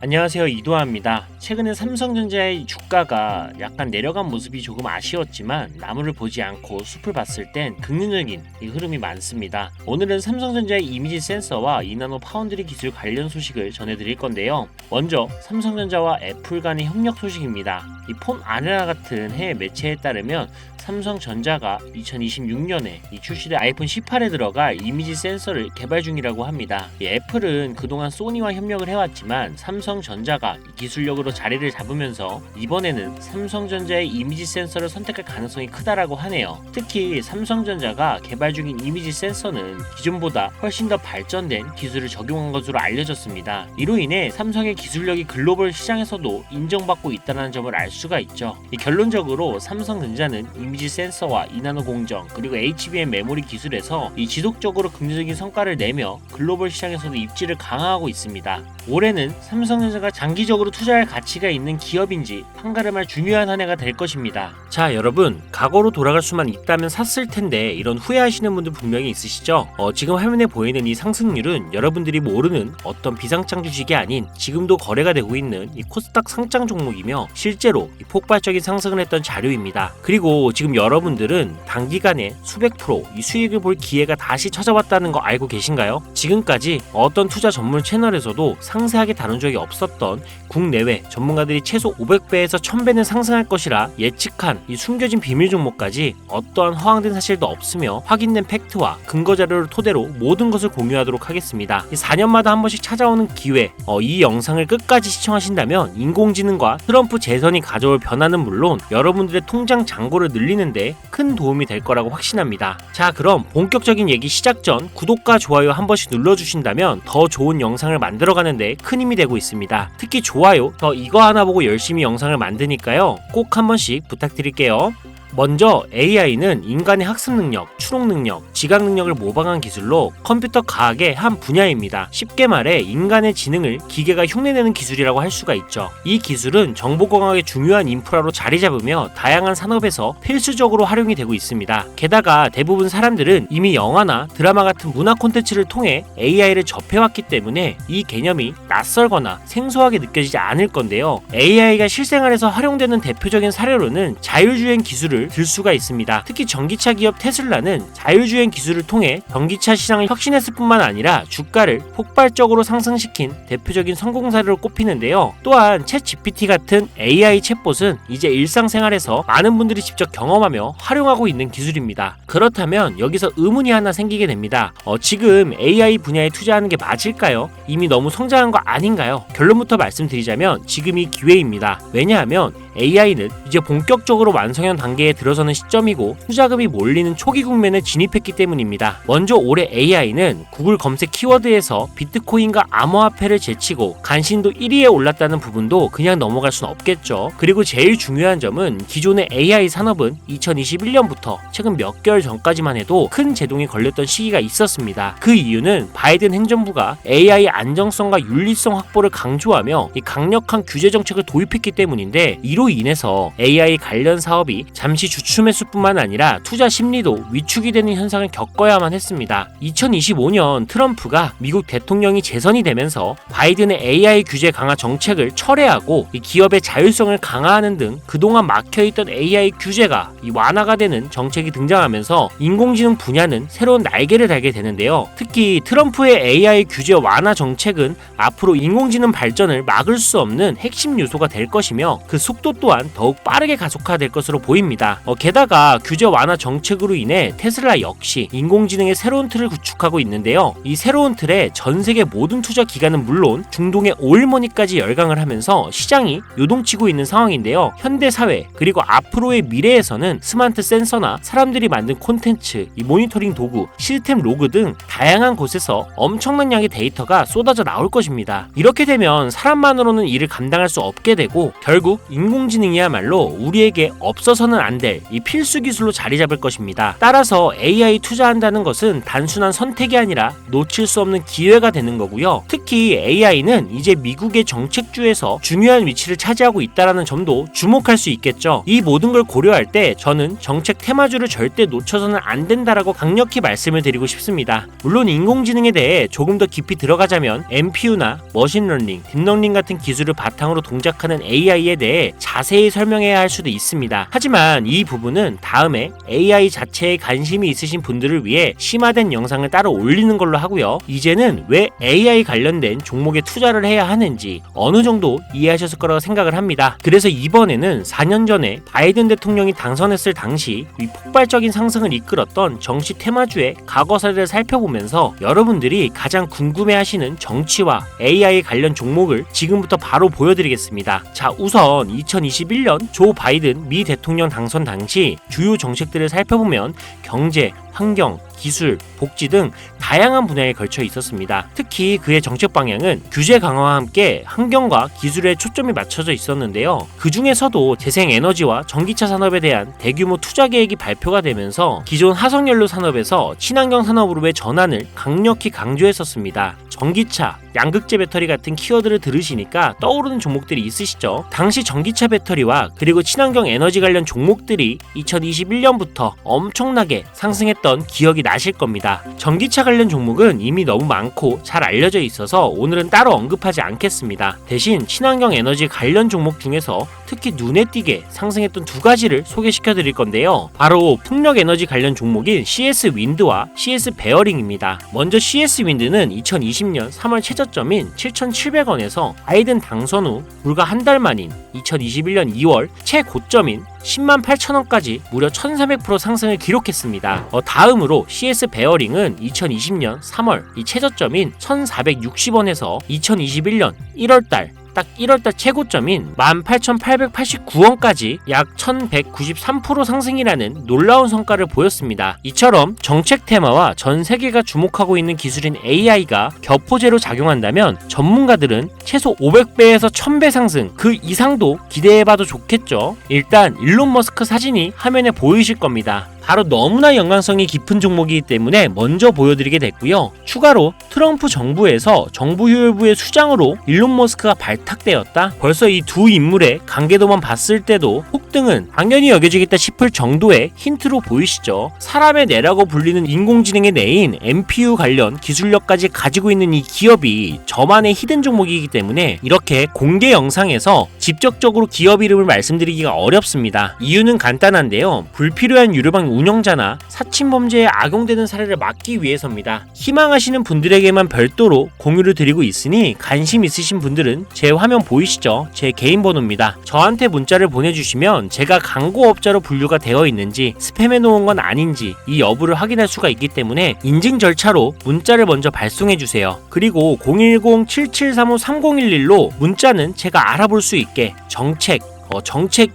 안녕하세요, 이도하입니다. 최근에 삼성전자의 주가가 약간 내려간 모습이 조금 아쉬웠지만 나무를 보지 않고 숲을 봤을 땐 긍정적인 이 흐름이 많습니다. 오늘은 삼성전자의 이미지 센서와 이나노 파운드리 기술 관련 소식을 전해드릴 건데요. 먼저 삼성전자와 애플 간의 협력 소식입니다. 이 폰 아레나 같은 해외 매체에 따르면 삼성전자가 2026년에 출시될 아이폰 18에 들어갈 이미지 센서를 개발 중이라고 합니다. 애플은 그동안 소니와 협력을 해왔지만 삼성전자가 기술력으로 자리를 잡으면서 이번에는 삼성전자의 이미지 센서를 선택할 가능성이 크다라고 하네요. 특히 삼성전자가 개발 중인 이미지 센서는 기존보다 훨씬 더 발전된 기술을 적용한 것으로 알려졌습니다. 이로 인해 삼성의 기술력이 글로벌 시장에서도 인정받고 있다는 점을 알 수가 있죠. 결론적으로 삼성전자는 이미지 센서와 이나노 공정 그리고 HBM 메모리 기술에서 지속적으로 긍정적인 성과를 내며 글로벌 시장에서도 입지를 강화하고 있습니다. 올해는 삼성전자가 장기적으로 투자할 가치가 있는 기업인지 판가름할 중요한 한 해가 될 것입니다. 자, 여러분, 과거로 돌아갈 수만 있다면 샀을 텐데 이런 후회하시는 분들 분명히 있으시죠? 지금 화면에 보이는 이 상승률은 여러분들이 모르는 어떤 비상장 주식이 아닌 지금도 거래가 되고 있는 이 코스닥 상장 종목이며 실제로 폭발적인 상승을 했던 자료입니다. 그리고 지금 여러분들은 단기간에 수백 프로 이 수익을 볼 기회가 다시 찾아왔다는 거 알고 계신가요? 지금까지 어떤 투자 전문 채널에서도 상세하게 다룬 적이 없었던 국내외 전문가들이 최소 500배에서 1000배는 상승할 것이라 예측한 이 숨겨진 비밀 종목까지 어떠한 허황된 사실도 없으며 확인된 팩트와 근거 자료를 토대로 모든 것을 공유하도록 하겠습니다. 4년마다 한 번씩 찾아오는 기회, 이 영상을 끝까지 시청하신다면 인공지능과 트럼프 재선이 가져올 변화는 물론 여러분들의 통장 잔고를 늘리는데 큰 도움이 될 거라고 확신합니다. 자, 그럼 본격적인 얘기 시작 전 구독과 좋아요 한 번씩 눌러주신다면 더 좋은 영상을 만들어가는데 큰 힘이 되고 있습니다. 특히 좋아요, 더 이거 하나 보고 열심히 영상을 만드니까요. 꼭 한 번씩 부탁드릴게요. 먼저 AI는 인간의 학습 능력, 추론 능력, 지각 능력을 모방한 기술로 컴퓨터 과학의 한 분야입니다. 쉽게 말해 인간의 지능을 기계가 흉내내는 기술이라고 할 수가 있죠. 이 기술은 정보공학의 중요한 인프라로 자리 잡으며 다양한 산업에서 필수적으로 활용이 되고 있습니다. 게다가 대부분 사람들은 이미 영화나 드라마 같은 문화 콘텐츠를 통해 AI를 접해왔기 때문에 이 개념이 낯설거나 생소하게 느껴지지 않을 건데요. AI가 실생활에서 활용되는 대표적인 사례로는 자율주행 기술을 들 수가 있습니다. 특히 전기차 기업 테슬라는 자율주행 기술을 통해 전기차 시장을 혁신했을 뿐만 아니라 주가를 폭발적으로 상승시킨 대표적인 성공 사례로 꼽히는데요. 또한 챗GPT 같은 AI 챗봇은 이제 일상생활에서 많은 분들이 직접 경험하며 활용하고 있는 기술입니다. 그렇다면 여기서 의문이 하나 생기게 됩니다. 지금 AI 분야에 투자하는 게 맞을까요? 이미 너무 성장한 거 아닌가요? 결론부터 말씀드리자면 지금이 기회입니다. 왜냐하면 AI는 이제 본격적으로 완성형 단계에 들어서는 시점이고 투자금이 몰리는 초기 국면에 진입했기 때문입니다. 먼저 올해 AI는 구글 검색 키워드에서 비트코인과 암호화폐를 제치고 간신도 1위에 올랐다는 부분도 그냥 넘어갈 순 없겠죠. 그리고 제일 중요한 점은 기존의 AI 산업은 2021년부터 최근 몇 개월 전까지만 해도 큰 제동이 걸렸던 시기가 있었습니다. 그 이유는 바이든 행정부가 AI 안정성과 윤리성 확보를 강조하며 이 강력한 규제 정책을 도입했기 때문인데 이로 인해서 AI 관련 사업이 잠시 주춤했을 뿐만 아니라 투자 심리도 위축이 되는 현상을 겪어야만 했습니다. 2025년 트럼프가 미국 대통령이 재선이 되면서 바이든의 AI 규제 강화 정책을 철회하고 이 기업의 자율성을 강화하는 등 그동안 막혀있던 AI 규제가 완화가 되는 정책이 등장하면서 인공지능 분야는 새로운 날개를 달게 되는데요. 특히 트럼프의 AI 규제 완화 정책은 앞으로 인공지능 발전을 막을 수 없는 핵심 요소가 될 것이며 그 속도 또한 더욱 빠르게 가속화될 것으로 보입니다. 게다가 규제 완화 정책으로 인해 테슬라 역시 인공지능의 새로운 틀을 구축하고 있는데요. 이 새로운 틀에 전 세계 모든 투자 기관은 물론 중동의 오일머니까지 열강을 하면서 시장이 요동치고 있는 상황인데요. 현대 사회 그리고 앞으로의 미래에서는 스마트 센서나 사람들이 만든 콘텐츠, 이 모니터링 도구, 시스템 로그 등 다양한 곳에서 엄청난 양의 데이터가 쏟아져 나올 것입니다. 이렇게 되면 사람만으로는 일을 감당할 수 없게 되고 결국 인공지능이야말로 우리에게 없어서는 안 안 될 이 필수 기술로 자리 잡을 것입니다. 따라서 AI 투자한다는 것은 단순한 선택이 아니라 놓칠 수 없는 기회가 되는 거고요. 특히 AI는 이제 미국의 정책주에서 중요한 위치를 차지하고 있다는 점도 주목할 수 있겠죠. 이 모든 걸 고려할 때 저는 정책 테마주를 절대 놓쳐서는 안 된다라고 강력히 말씀을 드리고 싶습니다. 물론 인공지능에 대해 조금 더 깊이 들어가자면 NPU나 머신러닝, 딥러닝 같은 기술을 바탕으로 동작하는 AI에 대해 자세히 설명해야 할 수도 있습니다. 하지만 이 부분은 다음에 AI 자체에 관심이 있으신 분들을 위해 심화된 영상을 따로 올리는 걸로 하고요. 이제는 왜 AI 관련된 종목에 투자를 해야 하는지 어느 정도 이해하셨을 거라고 생각을 합니다. 그래서 이번에는 4년 전에 바이든 대통령이 당선했을 당시 이 폭발적인 상승을 이끌었던 정치 테마주의 과거 사례를 살펴보면서 여러분들이 가장 궁금해하시는 정치와 AI 관련 종목을 지금부터 바로 보여드리겠습니다. 자, 우선 2021년 조 바이든 미 대통령 당선 당시 주요 정책들을 살펴보면 경제, 환경, 기술, 복지 등 다양한 분야에 걸쳐 있었습니다. 특히 그의 정책 방향은 규제 강화와 함께 환경과 기술에 초점이 맞춰져 있었는데요. 그 중에서도 재생에너지와 전기차 산업에 대한 대규모 투자 계획이 발표가 되면서 기존 화석연료 산업에서 친환경 산업으로의 전환을 강력히 강조했었습니다. 전기차, 양극재 배터리 같은 키워드를 들으시니까 떠오르는 종목들이 있으시죠? 당시 전기차 배터리와 그리고 친환경 에너지 관련 종목들이 2021년부터 엄청나게 상승했던 기억이 나실 겁니다. 전기차 관련 종목은 이미 너무 많고 잘 알려져 있어서 오늘은 따로 언급하지 않겠습니다. 대신 친환경 에너지 관련 종목 중에서 특히 눈에 띄게 상승했던 두 가지를 소개시켜 드릴 건데요. 바로 풍력 에너지 관련 종목인 CS 윈드와 CS 베어링입니다. 먼저 CS 윈드는 2020년 3월 최저점인 7,700원에서 바이든 당선 후 불과 한 달 만인 2021년 2월 최고점인 108,000원까지 무려 1300% 상승을 기록했습니다. 다음으로 CS 베어링은 2020년 3월 이 최저점인 1460원에서 2021년 1월달 딱 1월달 최고점인 18,889원까지 약 1193% 상승이라는 놀라운 성과를 보였습니다. 이처럼 정책 테마와 전 세계가 주목하고 있는 기술인 AI가 격포제로 작용한다면 전문가들은 최소 500배에서 1000배 상승 그 이상도 기대해봐도 좋겠죠. 일단 일론 머스크 사진이 화면에 보이실 겁니다. 바로 너무나 연관성이 깊은 종목이기 때문에 먼저 보여드리게 됐고요. 추가로 트럼프 정부에서 정부효율부의 수장으로 일론 머스크가 발탁되었다. 벌써 이 두 인물의 관계도만 봤을 때도 폭등은 당연히 여겨지겠다 싶을 정도의 힌트로 보이시죠. 사람의 뇌라고 불리는 인공지능의 뇌인 NPU 관련 기술력까지 가지고 있는 이 기업이 저만의 히든 종목이기 때문에 이렇게 공개 영상에서 직접적으로 기업 이름을 말씀드리기가 어렵습니다. 이유는 간단한데요. 불필요한 유료방 운영자나 사칭범죄에 악용되는 사례를 막기 위해서입니다. 희망하시는 분들에게만 별도로 공유를 드리고 있으니 관심 있으신 분들은 제 화면 보이시죠? 제 개인 번호입니다. 저한테 문자를 보내주시면 제가 광고업자로 분류가 되어 있는지 스팸해 놓은 건 아닌지 이 여부를 확인할 수가 있기 때문에 인증 절차로 문자를 먼저 발송해주세요. 그리고 010-7735-3011로 문자는 제가 알아볼 수 있게 정책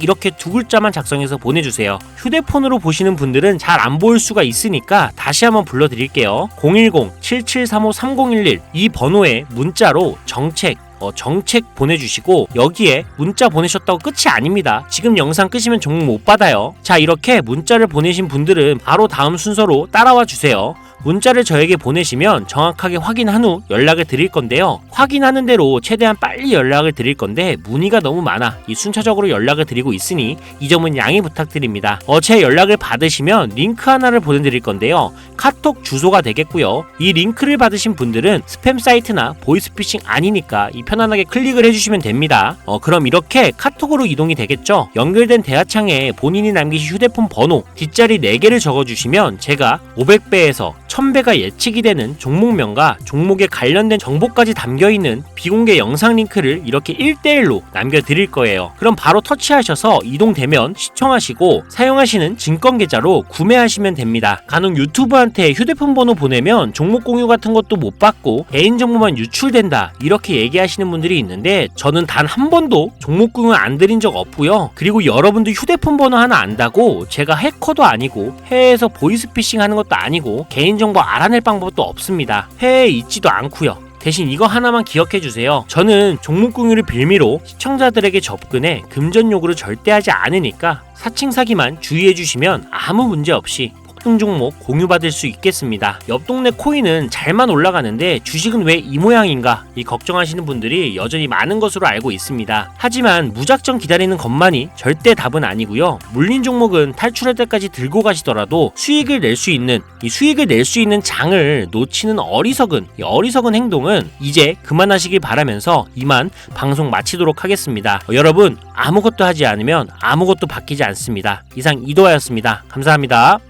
이렇게 두 글자만 작성해서 보내주세요. 휴대폰으로 보시는 분들은 잘 안 보일 수가 있으니까 다시 한번 불러드릴게요. 010-7735-3011 이 번호에 문자로 정책 보내주시고 여기에 문자 보내셨다고 끝이 아닙니다. 지금 영상 끄시면 종목 못 받아요. 자, 이렇게 문자를 보내신 분들은 바로 다음 순서로 따라와 주세요. 문자를 저에게 보내시면 정확하게 확인한 후 연락을 드릴 건데요. 확인하는 대로 최대한 빨리 연락을 드릴 건데 문의가 너무 많아 이 순차적으로 연락을 드리고 있으니 이 점은 양해 부탁드립니다. 제 연락을 받으시면 링크 하나를 보내드릴 건데요. 카톡 주소가 되겠고요. 이 링크를 받으신 분들은 스팸 사이트나 보이스피싱 아니니까 편안하게 클릭을 해주시면 됩니다. 그럼 이렇게 카톡으로 이동이 되겠죠. 연결된 대화창에 본인이 남기신 휴대폰 번호 뒷자리 4개를 적어주시면 제가 500배에서 1000배가 예측이 되는 종목명과 종목에 관련된 정보까지 담겨있는 비공개 영상 링크를 이렇게 1대1로 남겨드릴 거예요. 그럼 바로 터치하셔서 이동되면 시청하시고 사용하시는 증권계좌로 구매하시면 됩니다. 간혹 유튜브한테 휴대폰 번호 보내면 종목 공유 같은 것도 못 받고 개인정보만 유출된다 이렇게 얘기하시는 분들이 있는데 저는 단 한 번도 종목 공유 안 드린 적 없고요. 그리고 여러분들 휴대폰 번호 하나 안다고 제가 해커도 아니고 해외에서 보이스피싱 하는 것도 아니고 개인정보 알아낼 방법도 없습니다. 해외에 있지도 않고요. 대신 이거 하나만 기억해 주세요. 저는 종목 공유를 빌미로 시청자들에게 접근해 금전 요구를 절대 하지 않으니까 사칭 사기만 주의해 주시면 아무 문제 없이 폭등 종목 공유받을 수 있겠습니다. 옆 동네 코인은 잘만 올라가는데 주식은 왜 이 모양인가 이 걱정하시는 분들이 여전히 많은 것으로 알고 있습니다. 하지만 무작정 기다리는 것만이 절대 답은 아니고요. 물린 종목은 탈출할 때까지 들고 가시더라도 수익을 낼 수 있는 장을 놓치는 어리석은 행동은 이제 그만하시길 바라면서 이만 방송 마치도록 하겠습니다. 여러분 아무것도 하지 않으면 아무것도 바뀌지 않습니다. 이상 이도하였습니다. 감사합니다.